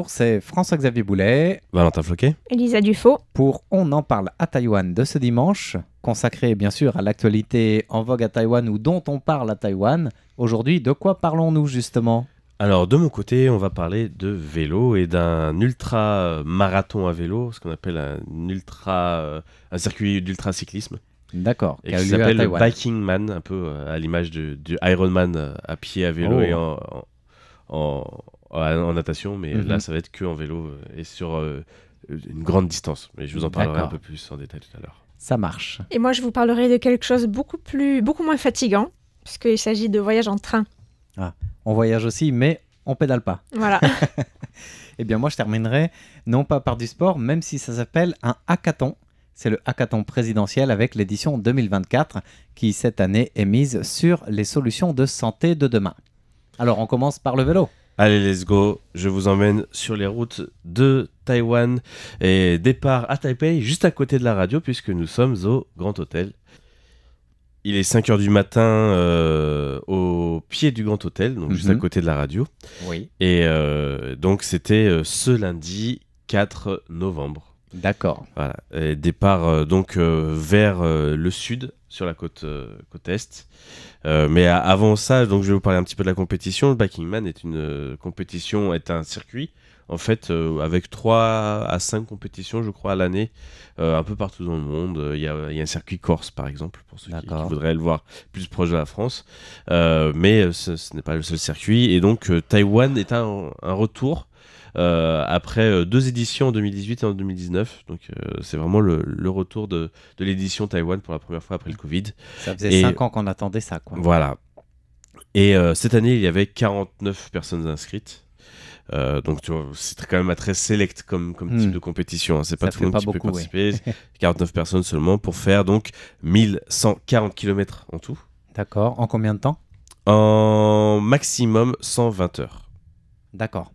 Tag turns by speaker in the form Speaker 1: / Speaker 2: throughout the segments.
Speaker 1: Bonjour, c'est François-Xavier Boulet.
Speaker 2: Valentin Floquet.
Speaker 3: Elisa Dufaux.
Speaker 1: Pour On en parle à Taïwan de ce dimanche, consacré bien sûr à l'actualité en vogue à Taïwan ou dont on parle à Taïwan. Aujourd'hui, de quoi parlons-nous justement ?
Speaker 2: Alors de mon côté, on va parler de vélo et d'un ultra marathon à vélo, ce qu'on appelle un circuit d'ultra cyclisme.
Speaker 1: D'accord.
Speaker 2: Et qui s'appelle le Biking Man, un peu à l'image du Ironman à pied, à vélo et en natation, mais là ça va être que en vélo et sur une grande distance. Mais je vous en parlerai un peu plus en détail tout à l'heure.
Speaker 1: Ça marche.
Speaker 3: Et moi je vous parlerai de quelque chose beaucoup moins fatigant, puisqu'il s'agit de voyage en train.
Speaker 1: Ah, on voyage aussi, mais on pédale pas.
Speaker 3: Voilà.
Speaker 1: Eh bien moi je terminerai non pas par du sport, même si ça s'appelle un hackathon. C'est le hackathon présidentiel avec l'édition 2024 qui, cette année, est mise sur les solutions de santé de demain. Alors, on commence par le vélo.
Speaker 2: Allez, let's go. Je vous emmène sur les routes de Taïwan et départ à Taipei, juste à côté de la radio, puisque nous sommes au Grand Hôtel. Il est 5h du matin au pied du Grand Hôtel, donc juste à côté de la radio.
Speaker 1: Oui.
Speaker 2: Et donc, c'était ce lundi 4 novembre.
Speaker 1: D'accord.
Speaker 2: Voilà. Et départ vers le sud, sur la côte est. Mais avant ça, donc, je vais vous parler un petit peu de la compétition. Le Biking Man est un circuit, en fait, avec 3 à 5 compétitions, je crois, à l'année, un peu partout dans le monde. Il y a un circuit corse, par exemple, pour ceux qui voudraient le voir plus proche de la France. Mais ce n'est pas le seul circuit. Et donc, Taïwan est un retour. Après 2 éditions en 2018 et en 2019, donc c'est vraiment le retour de l'édition Taïwan pour la première fois après le Covid.
Speaker 1: Ça faisait 5 ans qu'on attendait ça, quoi.
Speaker 2: Voilà. Et cette année, il y avait 49 personnes inscrites. Donc tu vois, c'est quand même très select comme type de compétition, hein. C'est pas tout le monde qui peut participer. 49 personnes seulement pour faire donc 1140 km en tout.
Speaker 1: D'accord. En combien de temps ?
Speaker 2: En maximum 120 heures.
Speaker 1: D'accord.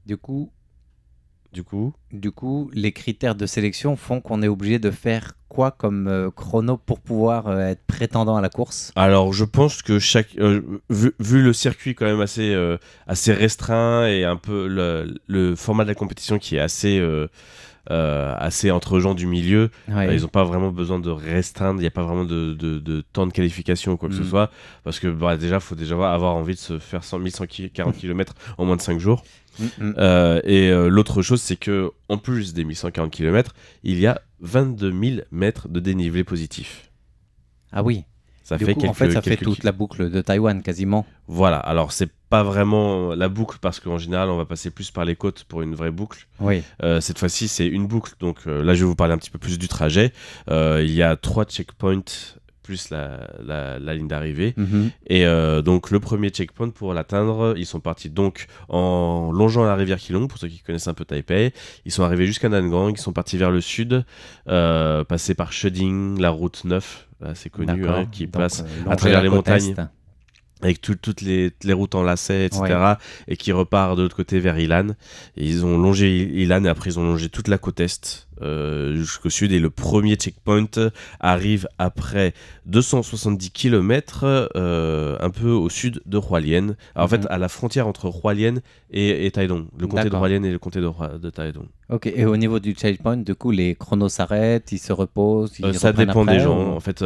Speaker 1: Du coup, les critères de sélection font qu'on est obligé de faire quoi comme chrono pour pouvoir être prétendant à la course ?
Speaker 2: Alors, je pense que vu le circuit quand même assez restreint et un peu le format de la compétition qui est assez entre gens du milieu, ils n'ont pas vraiment besoin de restreindre, il n'y a pas vraiment de temps de qualification ou quoi que ce soit, parce que déjà, il faut avoir envie de se faire 1140 km en moins de 5 jours. L'autre chose, c'est que en plus des 1140 km, il y a 22 000 mètres de dénivelé positif.
Speaker 1: Ah oui.
Speaker 2: Ça fait
Speaker 1: toute la boucle de Taïwan quasiment.
Speaker 2: Voilà, alors c'est pas vraiment la boucle parce qu'en général on va passer plus par les côtes pour une vraie boucle.
Speaker 1: Oui.
Speaker 2: Cette fois-ci c'est une boucle, donc là je vais vous parler un petit peu plus du trajet. Il y a 3 checkpoints plus la ligne d'arrivée. Et donc le premier checkpoint, pour l'atteindre, ils sont partis donc en longeant la rivière Keelung, pour ceux qui connaissent un peu Taipei. Ils sont arrivés jusqu'à Nangang, ils sont partis vers le sud, passés par Sheding, la route 9, assez connue, qui passe à travers les montagnes. Avec toutes les routes en lacets, etc. Et qui repart de l'autre côté vers Ilan. Et ils ont longé Ilan et après ils ont longé toute la côte est jusqu'au sud. Et le premier checkpoint arrive après 270 km un peu au sud de Hualien. Alors en fait, à la frontière entre Hualien et Taidong. Le comté de Hualien et le comté de Taidong.
Speaker 1: Ok, et au niveau du checkpoint, du coup, les chronos s'arrêtent, ils se reposent,
Speaker 2: ça dépend des gens. En fait,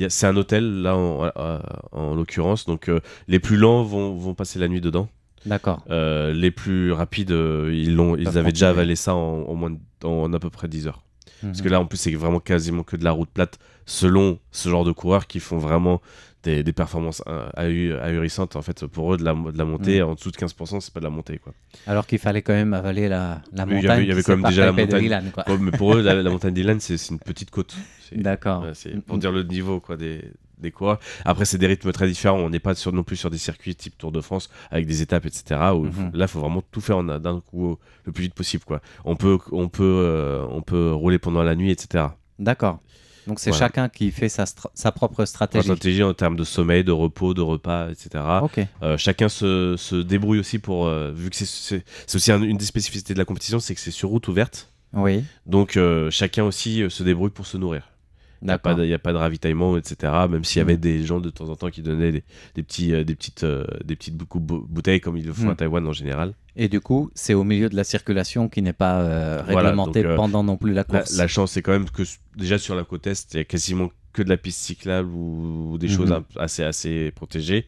Speaker 2: c'est un hôtel, là, en l'occurrence. Donc, les plus lents vont passer la nuit dedans.
Speaker 1: D'accord.
Speaker 2: Les plus rapides, ils avaient déjà avalé ça en à peu près 10 heures. Parce que là, en plus, c'est vraiment quasiment que de la route plate, selon ce genre de coureurs qui font vraiment des performances ahurissantes. En fait, pour eux, de la montée en dessous de 15%, c'est pas de la montée, quoi.
Speaker 1: Alors qu'il fallait quand même avaler la montagne.
Speaker 2: Il y avait quand même déjà la montagne
Speaker 1: d'Ilan, quoi.
Speaker 2: Mais pour eux, la montagne d'Ilan, c'est une petite côte.
Speaker 1: D'accord.
Speaker 2: C'est pour dire le niveau, quoi, des coureurs. Après, c'est des rythmes très différents. On n'est pas non plus sur des circuits type Tour de France avec des étapes, etc. Où là, il faut vraiment tout faire d'un coup le plus vite possible, quoi. On peut rouler pendant la nuit, etc.
Speaker 1: D'accord. Donc c'est chacun qui fait sa propre stratégie.
Speaker 2: En termes de sommeil, de repos, de repas, etc.
Speaker 1: Okay.
Speaker 2: Chacun se débrouille aussi pour... vu que c'est aussi une des spécificités de la compétition, c'est que c'est sur route ouverte.
Speaker 1: Oui.
Speaker 2: Donc chacun aussi se débrouille pour se nourrir. Il n'y a pas de ravitaillement, etc. Même s'il y avait des gens de temps en temps qui donnaient des petites bouteilles comme ils le font à Taïwan en général.
Speaker 1: Et du coup, c'est au milieu de la circulation qui n'est pas réglementée
Speaker 2: donc,
Speaker 1: pendant non plus la course.
Speaker 2: La chance, c'est quand même que déjà sur la côte Est, il y a quasiment que de la piste cyclable ou des choses assez protégées,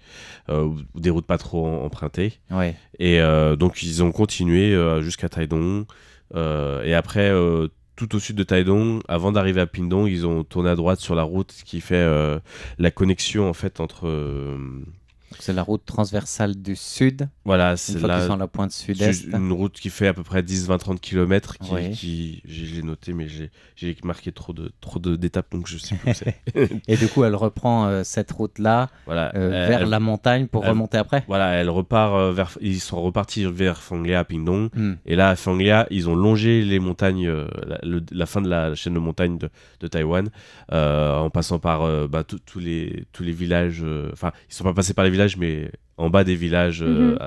Speaker 2: ou des routes pas trop empruntées.
Speaker 1: Ouais.
Speaker 2: Et donc, ils ont continué jusqu'à Taidong. Et après, tout au sud de Taidong, avant d'arriver à Pindong, ils ont tourné à droite sur la route qui fait la connexion en fait entre...
Speaker 1: C'est la route transversale du sud.
Speaker 2: Voilà,
Speaker 1: Une
Speaker 2: c'est
Speaker 1: fois
Speaker 2: là.
Speaker 1: qu'ils sont à la pointe sud-est.
Speaker 2: Une route qui fait à peu près 10, 20, 30 km.
Speaker 1: Ouais.
Speaker 2: Je l'ai noté, mais j'ai marqué trop d'étapes, donc je sais plus où c'est.
Speaker 1: Et du coup, elle reprend cette route-là
Speaker 2: Voilà,
Speaker 1: vers la montagne pour remonter après.
Speaker 2: Voilà, elle repart ils sont repartis vers Phonglia à Pingdong.
Speaker 1: Hmm.
Speaker 2: Et là, à Phonglia, ils ont longé les montagnes, la fin de la chaîne de montagnes de Taïwan, en passant par tous les villages. Enfin, ils sont pas passés par les villages, mais en bas des villages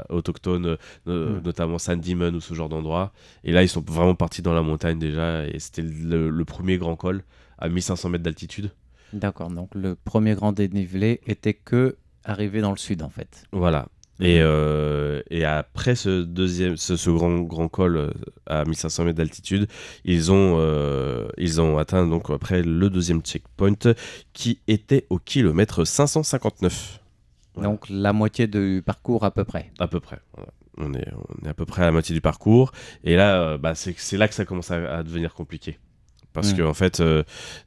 Speaker 2: autochtones, notamment Sandiman ou ce genre d'endroit. Et là, ils sont vraiment partis dans la montagne déjà. Et c'était le premier grand col à 1500 mètres d'altitude.
Speaker 1: D'accord, donc le premier grand dénivelé était que arrivé dans le sud en fait.
Speaker 2: Voilà. Et après ce grand col à 1500 mètres d'altitude, ils ont atteint donc après le deuxième checkpoint qui était au kilomètre 559. Voilà.
Speaker 1: Donc la moitié du parcours à peu près.
Speaker 2: À peu près. Voilà. On est à peu près à la moitié du parcours. Et là, c'est là que ça commence à devenir compliqué. Parce que en fait,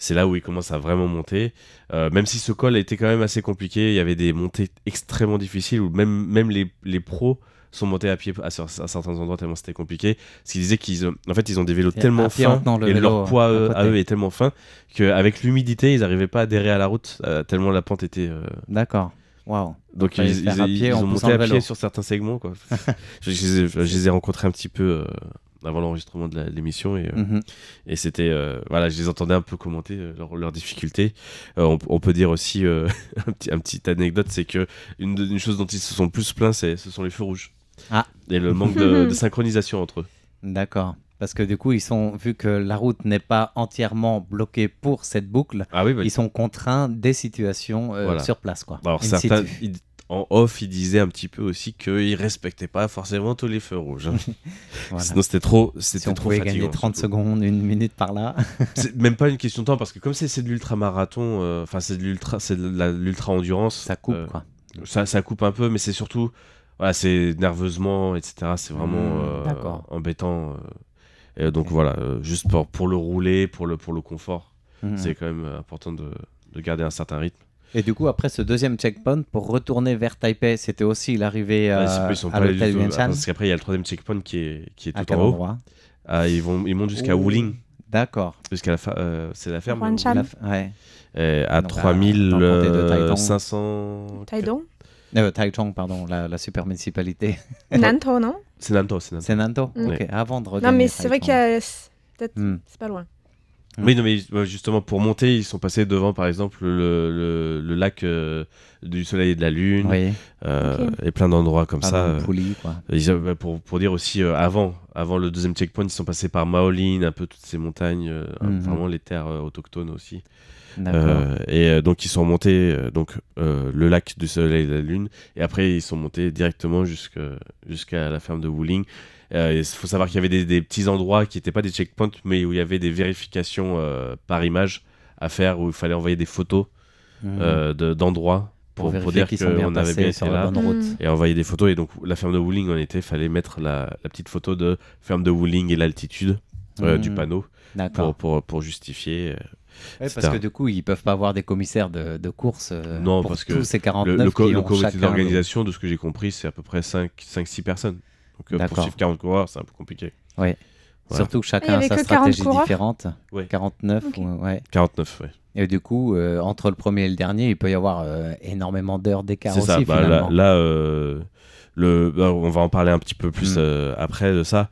Speaker 2: c'est là où il commence à vraiment monter. Même si ce col était quand même assez compliqué, il y avait des montées extrêmement difficiles où même les pros sont montés à pied à certains endroits tellement c'était compliqué. Parce qu'ils disaient qu'ils ont des vélos tellement fins et leur poids à eux est tellement fin qu'avec l'humidité, ils n'arrivaient pas à adhérer à la route tellement la pente était...
Speaker 1: D'accord. Waouh.
Speaker 2: Donc ils ont monté à pied sur certains segments, quoi. je les ai rencontrés un petit peu avant l'enregistrement de l'émission et c'était voilà, je les entendais un peu commenter leurs difficultés. On peut dire aussi un petit anecdote, c'est que une chose dont ils se sont plus plaints, ce sont les feux rouges et le manque de synchronisation entre eux.
Speaker 1: D'accord. Parce que du coup, vu que la route n'est pas entièrement bloquée pour cette boucle, ils sont contraints des situations sur place, quoi.
Speaker 2: Alors certains, en off, ils disaient un petit peu aussi qu'ils respectaient pas forcément tous les feux rouges. Voilà. Sinon, c'était trop
Speaker 1: si on pouvait
Speaker 2: fatigant.
Speaker 1: Gagner 30 secondes, une minute par là.
Speaker 2: C'est même pas une question de temps, parce que comme c'est de l'ultra-marathon, c'est de l'ultra-endurance.
Speaker 1: Ça coupe, quoi.
Speaker 2: Ça coupe un peu, mais c'est surtout, voilà, c'est nerveusement, etc. C'est vraiment embêtant. Et donc voilà, juste pour le rouler, pour le confort, c'est quand même important de garder un certain rythme.
Speaker 1: Et du coup, après ce deuxième checkpoint, pour retourner vers Taipei, c'était aussi l'arrivée à l'hôtel Vientiane.
Speaker 2: Parce qu'après, il y a le troisième checkpoint qui est tout en haut. Ils montent jusqu'à Wuling.
Speaker 1: D'accord.
Speaker 2: Jusqu'à c'est la ferme.
Speaker 1: Ouais.
Speaker 2: À 3500...
Speaker 3: Taidong
Speaker 1: Taichung, pardon, la super municipalité.
Speaker 3: Nantou, non?
Speaker 2: C'est Nantou.
Speaker 1: C'est Nantou. Ok, avant de
Speaker 3: regagner. Non, mais c'est vrai qu'il y a... Peut-être... C'est pas loin.
Speaker 2: Oui, non, mais justement, pour monter, ils sont passés devant, par exemple, le lac du Soleil et de la Lune, et plein d'endroits comme ça.
Speaker 1: Pouli, quoi.
Speaker 2: Pour dire aussi, avant le deuxième checkpoint, ils sont passés par Maolin, un peu toutes ces montagnes, vraiment les terres autochtones aussi. Et donc, ils sont montés le lac du Soleil et de la Lune, et après, ils sont montés directement jusqu'à la ferme de Wuling. Il faut savoir qu'il y avait des petits endroits qui n'étaient pas des checkpoints, mais où il y avait des vérifications par image à faire, où il fallait envoyer des photos d'endroits pour dire qu'on avait bien été là et envoyer des photos. Et donc la ferme de Wuling, il fallait mettre la petite photo de ferme de Wuling et l'altitude du panneau pour justifier.
Speaker 1: Ouais, parce que du coup, ils peuvent pas avoir des commissaires de course
Speaker 2: non,
Speaker 1: pour
Speaker 2: parce que
Speaker 1: tous ces 49
Speaker 2: le comité d'organisation, de ce que j'ai compris, c'est à peu près 5-6 personnes. Donc pour suivre 40 coureurs, c'est un peu compliqué.
Speaker 1: Oui. Voilà. Surtout que chacun a sa stratégie différente. 49,
Speaker 2: 49, oui.
Speaker 1: Et du coup, entre le premier et le dernier, il peut y avoir énormément d'heures d'écart aussi,
Speaker 2: ça.
Speaker 1: finalement.
Speaker 2: Là, on va en parler un petit peu plus après de ça.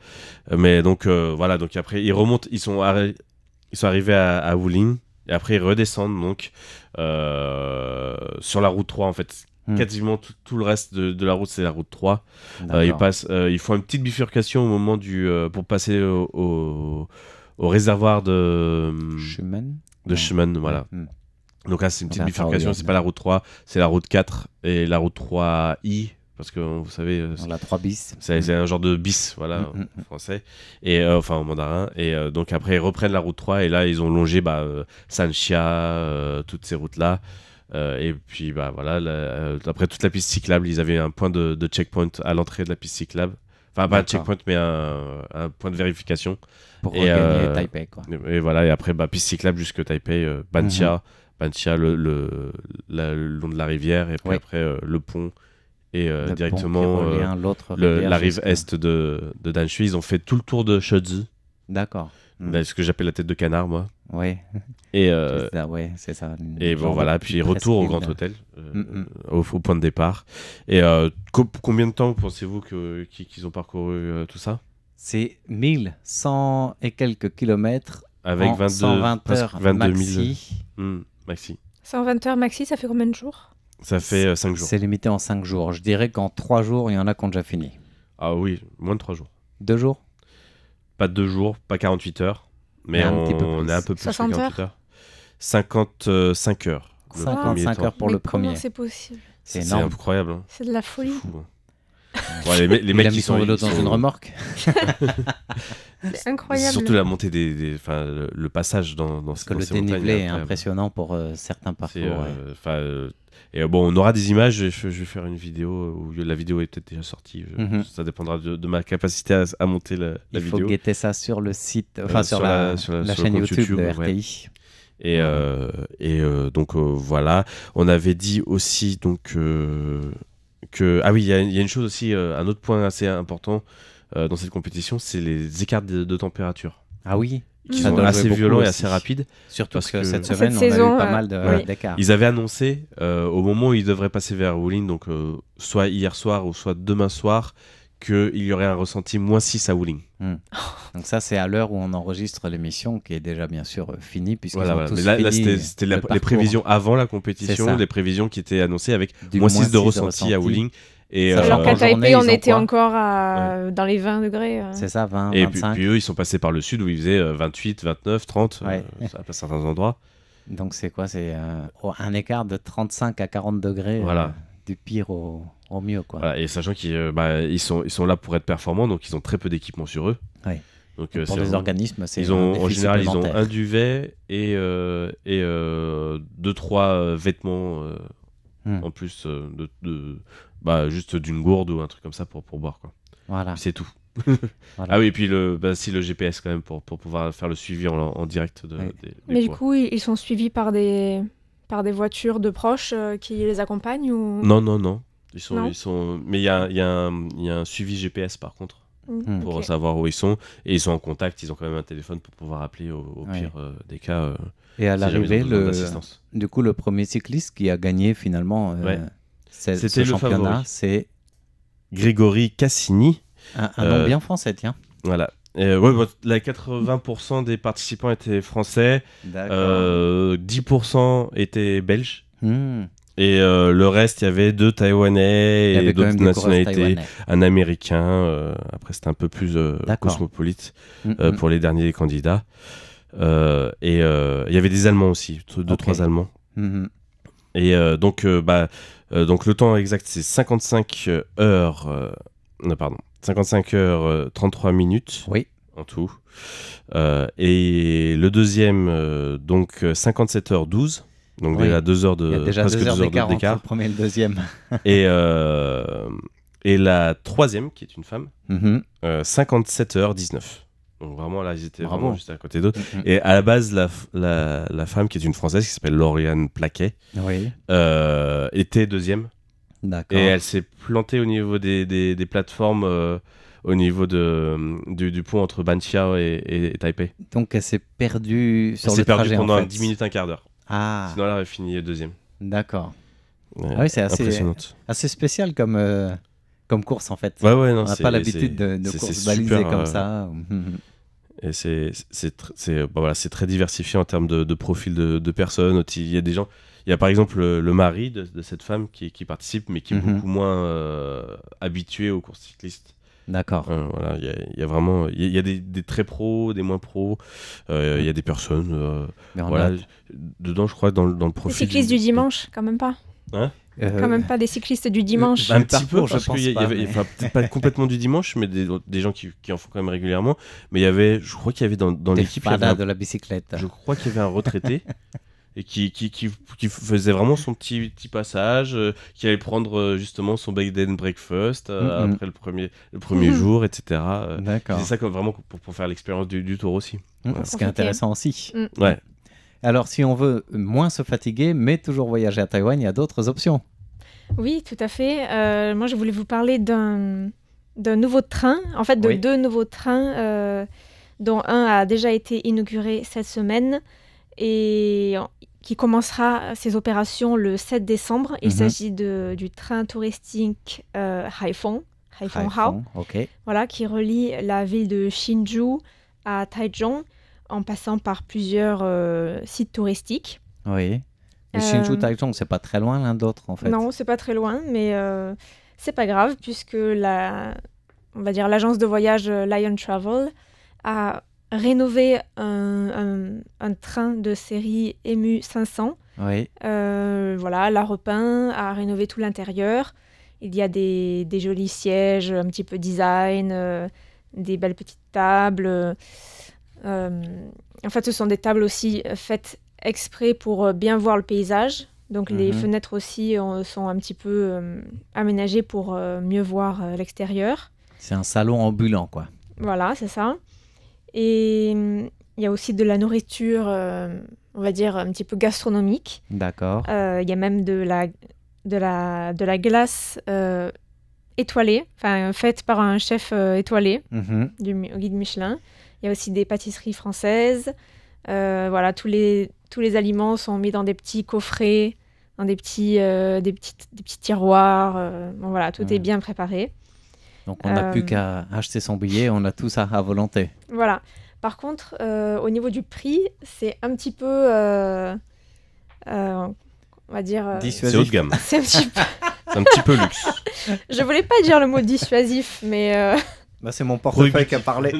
Speaker 2: Mais donc, voilà. Donc après, ils remontent. Ils sont arrivés à Wuling. Et après, ils redescendent donc sur la route 3, en fait. Quasiment tout le reste de la route, c'est la route 3. Ils font une petite bifurcation au moment pour passer au réservoir de Schumann, voilà. Donc là, c'est une petite bifurcation, c'est pas la route 3, c'est la route 4 et la route 3I parce que vous savez,
Speaker 1: On a 3 bis.
Speaker 2: c'est un genre de bis, voilà, en français, et enfin en mandarin. Et donc après, ils reprennent la route 3, et là, ils ont longé Sanxia, toutes ces routes-là. Et puis, voilà, après toute la piste cyclable, ils avaient un point de checkpoint à l'entrée de la piste cyclable. Enfin, pas un checkpoint, mais un point de vérification.
Speaker 1: Pour regagner Taipei, quoi.
Speaker 2: Et voilà, et après, piste cyclable jusque Taipei, Banxia, le long de la rivière, et puis après, le pont. Et directement la rive est de Danshui. Ils ont fait tout le tour de Shouzi.
Speaker 1: D'accord.
Speaker 2: Ce que j'appelle la tête de canard, moi.
Speaker 1: Oui.
Speaker 2: Et
Speaker 1: c'est ça.
Speaker 2: Et bon, voilà, puis retour au Grand Hôtel, au point de départ. Et combien de temps pensez-vous qu'ils ont parcouru tout ça?
Speaker 1: C'est 1100 et quelques kilomètres
Speaker 2: avec
Speaker 1: en 120 heures
Speaker 2: 22
Speaker 1: maxi.
Speaker 2: 000 maxi.
Speaker 3: 120 heures maxi, ça fait combien de jours?
Speaker 2: Ça fait 5 jours.
Speaker 1: C'est limité en 5 jours. Je dirais qu'en 3 jours, il y en a qui ont déjà fini.
Speaker 2: Ah oui, moins de 3 jours.
Speaker 1: 2 jours?
Speaker 2: Pas 2 jours, pas 48 heures. Mais on est un peu plus que 48 heures. 55 heures.
Speaker 1: 55 heures pour le premier.
Speaker 3: Comment c'est possible?
Speaker 1: C'est
Speaker 2: énorme. C'est incroyable. Hein.
Speaker 3: C'est de la folie.
Speaker 2: C'est fou, hein. Ouais, les mecs qui sont
Speaker 1: dans une remorque.
Speaker 3: C'est incroyable.
Speaker 2: Surtout la montée le passage dans
Speaker 1: Parce que le dénivelé est impressionnant pour certains parcours.
Speaker 2: Et bon, on aura des images. Je vais faire une vidéo où la vidéo est peut-être déjà sortie. Ça dépendra de ma capacité à monter la vidéo.
Speaker 1: Il faut guetter ça sur le site, sur la chaîne YouTube de RTI.
Speaker 2: Et donc voilà. On avait dit aussi donc ah oui, il y a une chose aussi, un autre point assez important dans cette compétition, c'est les écarts de température.
Speaker 1: Ah oui.
Speaker 2: Qui sont assez violents et assez rapides.
Speaker 1: Surtout parce que cette semaine, on a eu pas mal d'écarts.
Speaker 2: Ils avaient annoncé, au moment où ils devraient passer vers Wulin, donc soit hier soir ou soit demain soir, qu'il y aurait un ressenti -6 à Wulin.
Speaker 1: Donc ça, c'est à l'heure où on enregistre l'émission, qui est déjà bien sûr finie, puisqu'ils ont tous
Speaker 2: là
Speaker 1: fini
Speaker 2: c'était les prévisions avant la compétition, les prévisions qui étaient annoncées avec -6 de ressenti à Wulin. Et
Speaker 3: alors qu'à Taipei, on était encore dans les 20 degrés.
Speaker 1: C'est ça, 20,
Speaker 2: et
Speaker 1: 25.
Speaker 2: Puis eux, ils sont passés par le sud où ils faisaient 28, 29, 30 à certains endroits.
Speaker 1: Donc c'est quoi? C'est un écart de 35 à 40 degrés, du pire au mieux, quoi.
Speaker 2: Voilà, et sachant qu'ils sont là pour être performants, donc ils ont très peu d'équipement sur eux.
Speaker 1: Ouais.
Speaker 2: Donc,
Speaker 1: pour des organismes, c'est
Speaker 2: en général, ils ont un duvet et 2-3 vêtements en plus juste d'une gourde ou un truc comme ça pour boire, quoi.
Speaker 1: Voilà.
Speaker 2: C'est tout.
Speaker 1: Voilà.
Speaker 2: Ah oui, et puis le GPS quand même pour pouvoir faire le suivi en direct des
Speaker 3: Mais du coup, ils sont suivis par des voitures de proches qui les accompagnent ou...
Speaker 2: Non. Ils sont... Mais il y a un suivi GPS par contre. Pour savoir où ils sont, et ils sont en contact, ils ont quand même un téléphone pour pouvoir appeler au pire des cas.
Speaker 1: Et à l'arrivée, du coup, le premier cycliste qui a gagné finalement ce championnat, c'est
Speaker 2: Grégory Cassini.
Speaker 1: Un nom bien français, tiens.
Speaker 2: Voilà. La 80% des participants étaient français, 10% étaient belges. Et le reste, il y avait 2 Taïwanais et d'autres nationalités, un Américain. Après, c'était un peu plus cosmopolite pour les derniers candidats. Et il y avait des Allemands aussi, 2-3 Allemands. Et donc le temps exact, c'est 55 heures 33 minutes en tout. Et le deuxième, donc 57 heures 12. Donc déjà 2 heures presque 2 heures d'écart
Speaker 1: entre le premier et le deuxième.
Speaker 2: et la troisième, qui est une femme, 57 heures 19. Donc vraiment là, ils étaient vraiment juste à côté d'eux. Et à la base, la femme, qui est une Française, qui s'appelle Lauriane Plaquet, était deuxième.
Speaker 1: D'accord.
Speaker 2: Et elle s'est plantée au niveau des plateformes, au niveau du pont entre Banxia et Taipei.
Speaker 1: Donc elle s'est perdue sur le trajet.
Speaker 2: Elle s'est perdue pendant 10 minutes, un quart d'heure.
Speaker 1: Ah.
Speaker 2: Sinon, elle aurait fini deuxième.
Speaker 1: D'accord. Oui, c'est assez spécial comme course, en fait.
Speaker 2: On
Speaker 1: n'a pas l'habitude de courses balisées comme ça.
Speaker 2: Et c'est très diversifié en termes de profil de personnes. Il y a des gens... Il y a par exemple le mari de cette femme qui participe, mais qui est beaucoup moins habitué aux courses cyclistes.
Speaker 1: D'accord.
Speaker 2: Voilà, il y a vraiment il y a des très pros, des moins pros. Il y a des personnes. Dedans, je crois, dans le profil.
Speaker 3: Les cyclistes du dimanche, quand même pas.
Speaker 2: Hein ?
Speaker 3: Quand même pas des cyclistes du dimanche.
Speaker 2: Un petit peu,
Speaker 1: je
Speaker 2: parce
Speaker 1: pense
Speaker 2: qu'il y
Speaker 1: pas.
Speaker 2: avait, enfin, peut-être pas complètement du dimanche, mais des gens qui en font quand même régulièrement. Mais il y avait, je crois qu'il y avait dans
Speaker 1: Des
Speaker 2: l'équipe, il y avait
Speaker 1: fadas de la bicyclette.
Speaker 2: je crois qu'il y avait un retraité et qui faisait vraiment son petit passage, qui allait prendre justement son bed and breakfast après le premier jour, etc.
Speaker 1: D'accord.
Speaker 2: C'est ça vraiment pour faire l'expérience du tour aussi.
Speaker 1: Ce qui est intéressant aussi.
Speaker 2: Ouais.
Speaker 1: Alors, si on veut moins se fatiguer, mais toujours voyager à Taïwan, il y a d'autres options.
Speaker 3: Oui, tout à fait. Moi, je voulais vous parler d'un nouveau train, en fait de deux nouveaux trains, dont un a déjà été inauguré cette semaine et qui commencera ses opérations le 7 décembre. Il s'agit du train touristique Haiphong Hao, voilà, qui relie la ville de Hsinchu à Taichung en passant par plusieurs sites touristiques.
Speaker 1: Oui. Et Hsinchu, Taichung, c'est pas très loin l'un d'autre en fait.
Speaker 3: Non, c'est pas très loin, mais c'est pas grave puisque on va dire l'agence de voyage Lion Travel a rénové un train de série EMU 500.
Speaker 1: Oui.
Speaker 3: Voilà, l'a repeint, a rénové tout l'intérieur. Il y a des jolis sièges, un petit peu design, des belles petites tables. En fait, ce sont des tables aussi faites exprès pour bien voir le paysage. Donc les fenêtres aussi sont un petit peu aménagées pour mieux voir l'extérieur.
Speaker 1: C'est un salon ambulant, quoi.
Speaker 3: Voilà, c'est ça. Et il y a aussi de la nourriture, on va dire, un petit peu gastronomique.
Speaker 1: D'accord.
Speaker 3: Il y a même de la glace étoilée, faite par un chef étoilé au guide Michelin. Il y a aussi des pâtisseries françaises. Voilà, tous les aliments sont mis dans des petits coffrets, dans des petits tiroirs. Bon, voilà, tout est bien préparé.
Speaker 1: Donc on n'a plus qu'à acheter son billet, on a tout ça à volonté.
Speaker 3: Voilà. Par contre, au niveau du prix, c'est un petit peu, on va dire...
Speaker 2: c'est haut de gamme.
Speaker 3: C'est
Speaker 2: un petit peu luxe.
Speaker 3: Je voulais pas dire le mot dissuasif, mais...
Speaker 1: c'est mon portefeuille qui a parlé.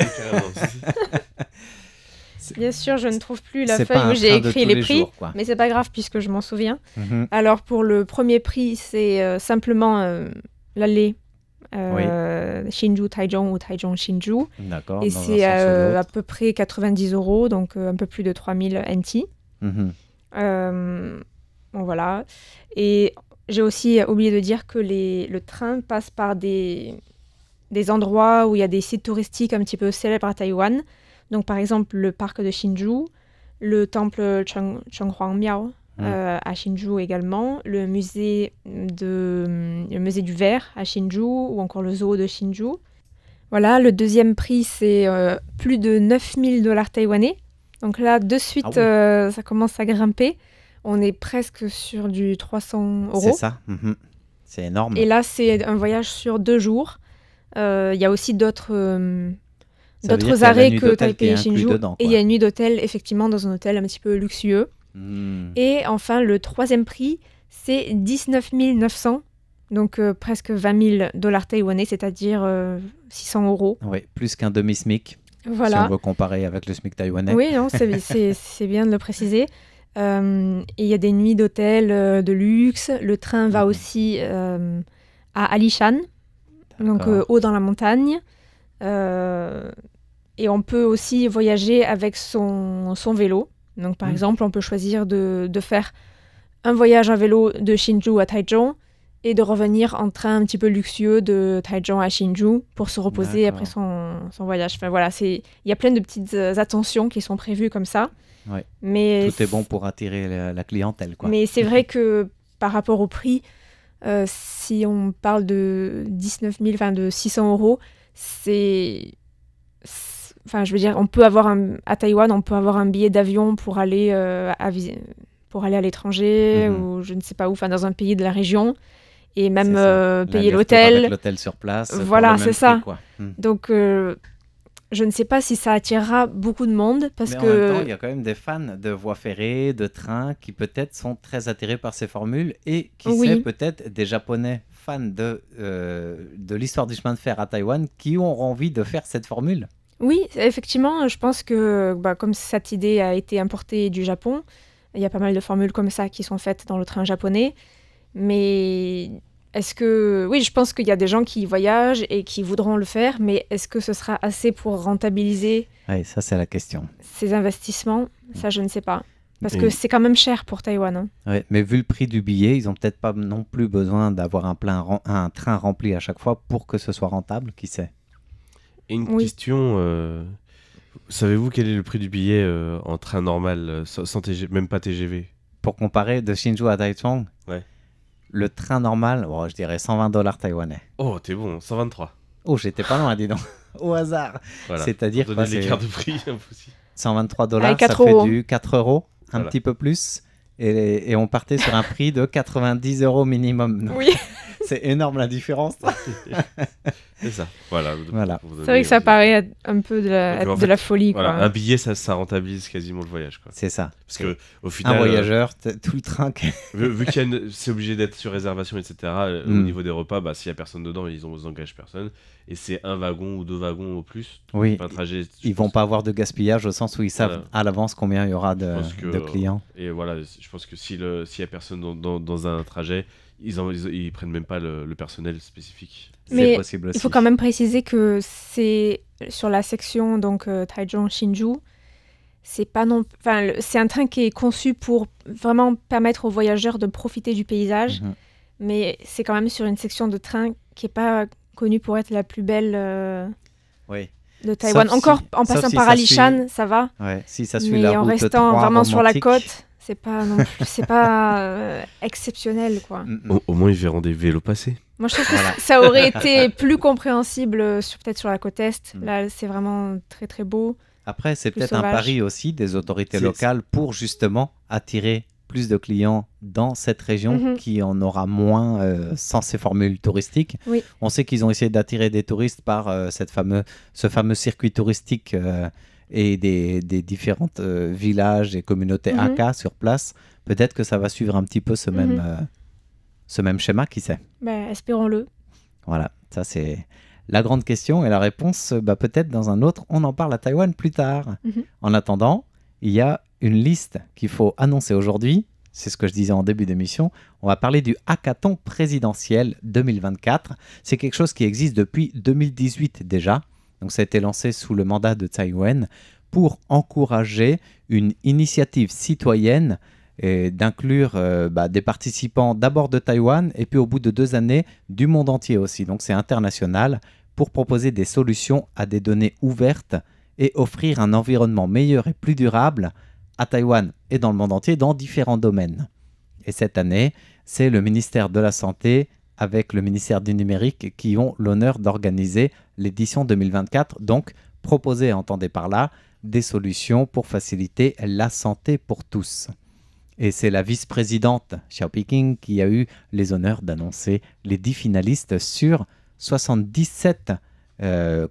Speaker 3: Bien sûr, je ne trouve plus la feuille où j'ai écrit les prix, mais c'est pas grave puisque je m'en souviens. Alors pour le premier prix, c'est simplement l'aller Hsinchu Taichung ou Taichung Hsinchu.
Speaker 1: D'accord.
Speaker 3: Et c'est à peu près 90 €, donc un peu plus de 3000 NT. Bon, voilà. Et j'ai aussi oublié de dire que le train passe par des endroits où il y a des sites touristiques un petit peu célèbres à Taïwan. Donc, par exemple, le parc de Hsinchu, le temple Chenghuang Miao à Hsinchu également, le musée du verre à Hsinchu ou encore le zoo de Hsinchu. Voilà, le deuxième prix, c'est plus de 9000 $ taïwanais. Donc là, de suite, ça commence à grimper. On est presque sur du 300 €.
Speaker 1: C'est ça. C'est énorme.
Speaker 3: Et là, c'est un voyage sur 2 jours. Il y a aussi d'autres arrêts que Taipei et Hsinchu. Et il y a une nuit d'hôtel, effectivement, dans un hôtel un petit peu luxueux. Et enfin, le troisième prix, c'est 19 900. Donc presque 20 000 $ taïwanais, c'est-à-dire 600 €.
Speaker 1: Oui, plus qu'un demi-SMIC.
Speaker 3: Voilà.
Speaker 1: Si on veut comparer avec le SMIC taïwanais.
Speaker 3: Oui, non, c'est bien de le préciser. Et il y a des nuits d'hôtel de luxe. Le train va aussi à Alishan, donc haut dans la montagne. Et on peut aussi voyager avec son vélo. Donc par exemple, on peut choisir de faire un voyage à vélo de Hsinchu à Taichung et de revenir en train un petit peu luxueux de Taichung à Hsinchu pour se reposer après son voyage. Enfin voilà, il y a plein de petites attentions qui sont prévues comme ça.
Speaker 1: Ouais.
Speaker 3: Mais
Speaker 1: tout est bon pour attirer la clientèle, quoi.
Speaker 3: Mais c'est vrai que par rapport au prix, si on parle de 19 000, de 600 €, je veux dire, à Taïwan, on peut avoir un billet d'avion pour aller à l'étranger ou je ne sais pas où, dans un pays de la région. Et même payer l'hôtel.
Speaker 1: Avec l'hôtel sur place.
Speaker 3: Voilà, c'est ça. Donc, je ne sais pas si ça attirera beaucoup de monde. Mais en
Speaker 1: même temps, il y a quand même des fans de voies ferrées, de trains, qui peut-être sont très attirés par ces formules. Et qui sait, peut-être des Japonais fans de l'histoire du chemin de fer à Taïwan qui ont envie de faire cette formule.
Speaker 3: Oui, effectivement, je pense que comme cette idée a été importée du Japon, il y a pas mal de formules comme ça qui sont faites dans le train japonais. Mais est-ce que... Oui, je pense qu'il y a des gens qui voyagent et qui voudront le faire, mais est-ce que ce sera assez pour rentabiliser
Speaker 1: ça c'est la question.
Speaker 3: ces investissements? Ça, je ne sais pas. Parce que c'est quand même cher pour Taïwan. Hein.
Speaker 1: Ouais, mais vu le prix du billet, ils n'ont peut-être pas non plus besoin d'avoir un train rempli à chaque fois pour que ce soit rentable, qui sait.
Speaker 2: Et une question, savez-vous quel est le prix du billet en train normal, sans même pas TGV?
Speaker 1: Pour comparer de Hsinchu à Taichung, le train normal, je dirais $120 taïwanais.
Speaker 2: Oh, t'es bon, 123.
Speaker 1: Oh, j'étais pas loin, dis donc. Au hasard.
Speaker 2: Voilà.
Speaker 1: C'est-à-dire
Speaker 2: que l'écart de prix aussi.
Speaker 1: $123, ça fait du 4 €, un petit peu plus. Et on partait sur un prix de 90 € minimum. Donc,
Speaker 3: oui.
Speaker 1: C'est énorme la différence.
Speaker 2: C'est ça. Voilà.
Speaker 3: C'est vrai que ça paraît un peu de la folie.
Speaker 2: Voilà,
Speaker 3: quoi.
Speaker 2: un billet, ça rentabilise quasiment le voyage. Quoi.
Speaker 1: C'est ça.
Speaker 2: Parce que au final,
Speaker 1: un voyageur, tout le train.
Speaker 2: vu qu'il c'est obligé d'être sur réservation, etc. Au niveau des repas, s'il y a personne dedans, ils engagent personne. Et c'est un wagon ou 2 wagons au plus.
Speaker 1: Oui.
Speaker 2: Un trajet,
Speaker 1: ils vont pas avoir de gaspillage au sens où ils savent à l'avance combien il y aura de clients.
Speaker 2: Et voilà, je pense que s'il y a personne dans un trajet, ils prennent même pas le personnel spécifique.
Speaker 3: Mais
Speaker 1: c'est possible aussi.
Speaker 3: Il faut quand même préciser que c'est sur la section donc Taichung-Hsinchu. C'est pas non, c'est un train qui est conçu pour vraiment permettre aux voyageurs de profiter du paysage, mais c'est quand même sur une section de train qui est pas connue pour être la plus belle de Taïwan. Encore en passant par Alishan, ça va.
Speaker 1: Ouais, si ça suit
Speaker 3: mais
Speaker 1: la
Speaker 3: en
Speaker 1: route
Speaker 3: restant
Speaker 1: 3
Speaker 3: vraiment sur la
Speaker 1: romantique.
Speaker 3: côte, c'est pas non plus, c'est pas exceptionnel quoi.
Speaker 2: Au moins ils verront des vélos passer.
Speaker 3: Moi je trouve que ça aurait été plus compréhensible peut-être sur la côte est. Là c'est vraiment très très beau.
Speaker 1: Après c'est peut-être un pari aussi des autorités locales pour justement attirer plus de clients dans cette région qui en aura moins sans ces formules touristiques.
Speaker 3: Oui.
Speaker 1: On sait qu'ils ont essayé d'attirer des touristes par ce fameux circuit touristique et des différents villages et communautés Hakka sur place. Peut-être que ça va suivre un petit peu ce même schéma, qui sait.
Speaker 3: Espérons-le.
Speaker 1: Voilà, ça c'est la grande question et la réponse, peut-être dans un autre, on en parle à Taïwan plus tard. En attendant, il y a une liste qu'il faut annoncer aujourd'hui. C'est ce que je disais en début d'émission. On va parler du hackathon présidentiel 2024. C'est quelque chose qui existe depuis 2018 déjà. Donc ça a été lancé sous le mandat de Tsai Ing-wen pour encourager une initiative citoyenne et d'inclure des participants d'abord de Taïwan et puis au bout de 2 années du monde entier aussi. Donc c'est international pour proposer des solutions à des données ouvertes et offrir un environnement meilleur et plus durable à Taïwan et dans le monde entier dans différents domaines. Et cette année, c'est le ministère de la Santé avec le ministère du Numérique qui ont l'honneur d'organiser l'édition 2024. Donc, proposer, entendez par là, des solutions pour faciliter la santé pour tous. Et c'est la vice-présidente Xiao Piqing qui a eu les honneurs d'annoncer les 10 finalistes sur 77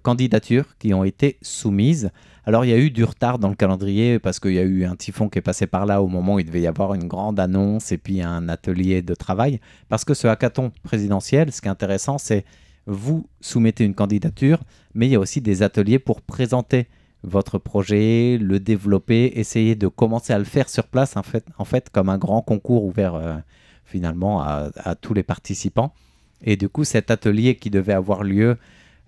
Speaker 1: candidatures qui ont été soumises. Alors, il y a eu du retard dans le calendrier parce qu'il y a eu un typhon qui est passé par là au moment où il devait y avoir une grande annonce et puis un atelier de travail. Parce que ce hackathon présidentiel, ce qui est intéressant, c'est vous soumettez une candidature, mais il y a aussi des ateliers pour présenter votre projet, le développer, essayer de commencer à le faire sur place, en fait comme un grand concours ouvert finalement à tous les participants. Et du coup, cet atelier qui devait avoir lieu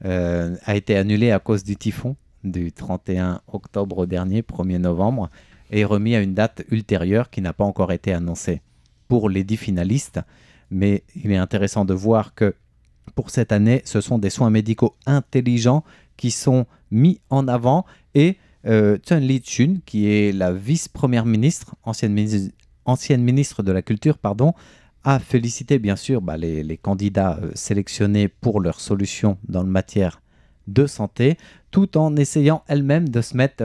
Speaker 1: a été annulé à cause du typhon du 31 octobre dernier, 1er novembre, et remis à une date ultérieure qui n'a pas encore été annoncée pour les 10 finalistes. Mais il est intéressant de voir que pour cette année, ce sont des soins médicaux intelligents qui sont mis en avant. Et Chen Li-chun, qui est la vice-première ministre, ancienne ministre de la Culture, a félicité bien sûr les candidats sélectionnés pour leurs solutions dans le matière de santé, tout en essayant elle-même de se mettre,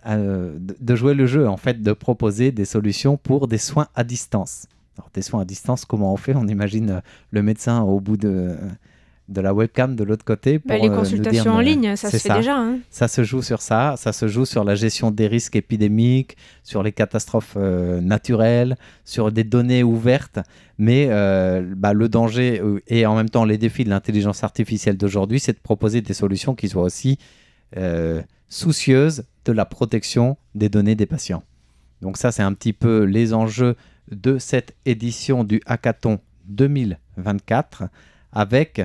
Speaker 1: de jouer le jeu, en fait, de proposer des solutions pour des soins à distance. Alors, des soins à distance, comment on fait ? On imagine le médecin au bout de la webcam de l'autre côté. Pour,
Speaker 3: les consultations
Speaker 1: dire,
Speaker 3: en ligne, ça se fait déjà. Hein.
Speaker 1: Ça se joue sur ça se joue sur la gestion des risques épidémiques, sur les catastrophes naturelles, sur des données ouvertes. Mais le danger et en même temps les défis de l'intelligence artificielle d'aujourd'hui, c'est de proposer des solutions qui soient aussi soucieuses de la protection des données des patients. Donc ça, c'est un petit peu les enjeux de cette édition du Hackathon 2024 avec,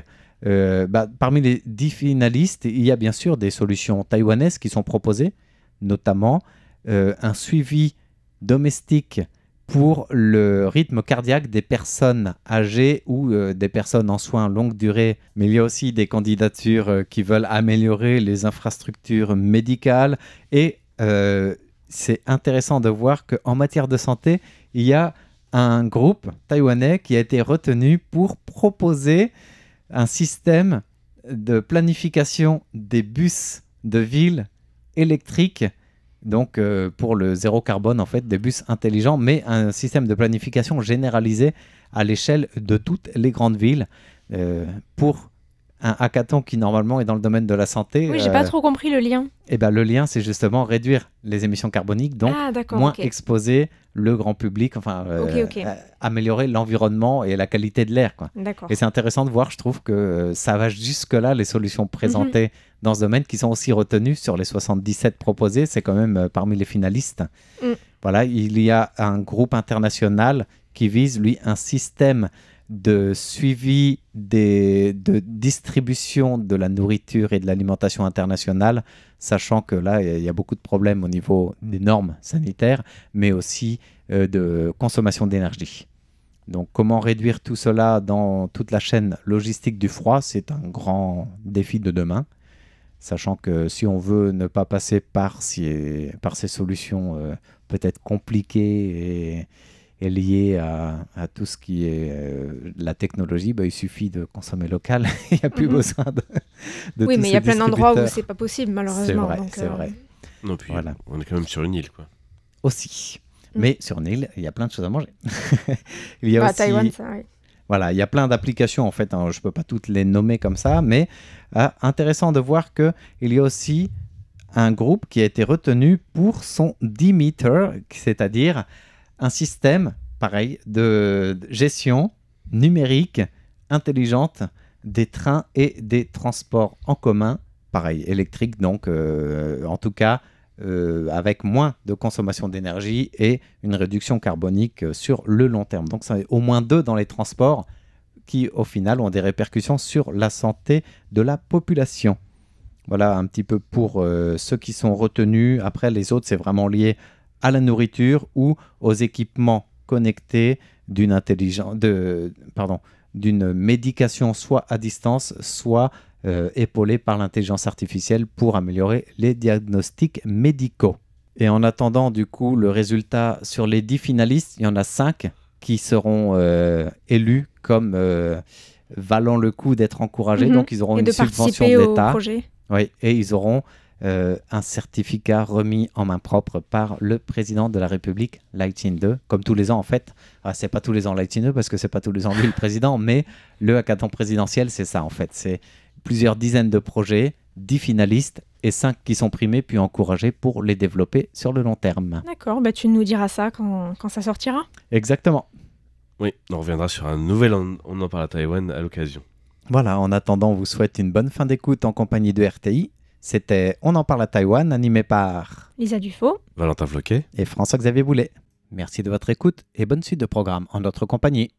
Speaker 1: parmi les 10 finalistes, il y a bien sûr des solutions taïwanaises qui sont proposées, notamment un suivi domestique pour le rythme cardiaque des personnes âgées ou des personnes en soins longue durée. Mais il y a aussi des candidatures qui veulent améliorer les infrastructures médicales. Et c'est intéressant de voir qu'en matière de santé, il y a un groupe taïwanais qui a été retenu pour proposer un système de planification des bus de ville électriques. Donc pour le zéro carbone, en fait, des bus intelligents, mais un système de planification généralisé à l'échelle de toutes les grandes villes pour un hackathon qui normalement est dans le domaine de la santé.
Speaker 3: Oui, j'ai pas trop compris le lien.
Speaker 1: Et ben, le lien, c'est justement réduire les émissions carboniques, donc moins exposer le grand public, enfin améliorer l'environnement et la qualité de l'air, quoi. Et c'est intéressant de voir, je trouve, que ça va jusque-là, les solutions présentées dans ce domaine, qui sont aussi retenues sur les 77 proposées. C'est quand même parmi les finalistes. Voilà, il y a un groupe international qui vise, lui, un système de suivi de distribution de la nourriture et de l'alimentation internationale, sachant que là, il y a beaucoup de problèmes au niveau des normes sanitaires, mais aussi de consommation d'énergie. Donc, comment réduire tout cela dans toute la chaîne logistique du froid, c'est un grand défi de demain, sachant que si on veut ne pas passer par ces solutions peut-être compliquées et lié à tout ce qui est la technologie, il suffit de consommer local. Il n'y a plus besoin de
Speaker 3: oui, mais il y a plein d'endroits où c'est pas possible, malheureusement.
Speaker 1: C'est vrai.
Speaker 2: Non, puis on est quand même sur une île, quoi.
Speaker 1: Aussi. Mais sur une île, il y a plein de choses à manger. Il y a aussi...
Speaker 3: Taïwan, ça, oui.
Speaker 1: Voilà, il y a plein d'applications, en fait. Je ne peux pas toutes les nommer comme ça, mais intéressant de voir qu'il y a aussi un groupe qui a été retenu pour son D-meter, c'est-à-dire un système, pareil, de gestion numérique intelligente des trains et des transports en commun, pareil, électrique, donc en tout cas avec moins de consommation d'énergie et une réduction carbonique sur le long terme. Donc c'est au moins 2 dans les transports qui, au final, ont des répercussions sur la santé de la population. Voilà un petit peu pour ceux qui sont retenus. Après, les autres, c'est vraiment lié à la nourriture ou aux équipements connectés d'une médication soit à distance, soit épaulée par l'intelligence artificielle pour améliorer les diagnostics médicaux. Et en attendant, du coup, le résultat sur les 10 finalistes, il y en a 5 qui seront élus comme valant le coup d'être encouragés. Donc, ils auront une subvention de l'État. Oui, et ils auront un certificat remis en main propre par le président de la République, Lai Ching-te, comme tous les ans en fait. C'est pas tous les ans Lai Ching-te parce que c'est pas tous les ans lui le président, mais le hackathon présidentiel, c'est ça en fait. C'est plusieurs dizaines de projets, 10 finalistes et 5 qui sont primés puis encouragés pour les développer sur le long terme.
Speaker 3: D'accord, tu nous diras ça quand ça sortira.
Speaker 1: Exactement.
Speaker 2: Oui, on reviendra sur un nouvel On en parle à Taïwan à l'occasion.
Speaker 1: Voilà, en attendant, on vous souhaite une bonne fin d'écoute en compagnie de RTI. C'était On en parle à Taïwan, animé par
Speaker 3: Lisa Dufaux,
Speaker 2: Valentin Floquet
Speaker 1: et François-Xavier Boulet. Merci de votre écoute et bonne suite de programme en notre compagnie.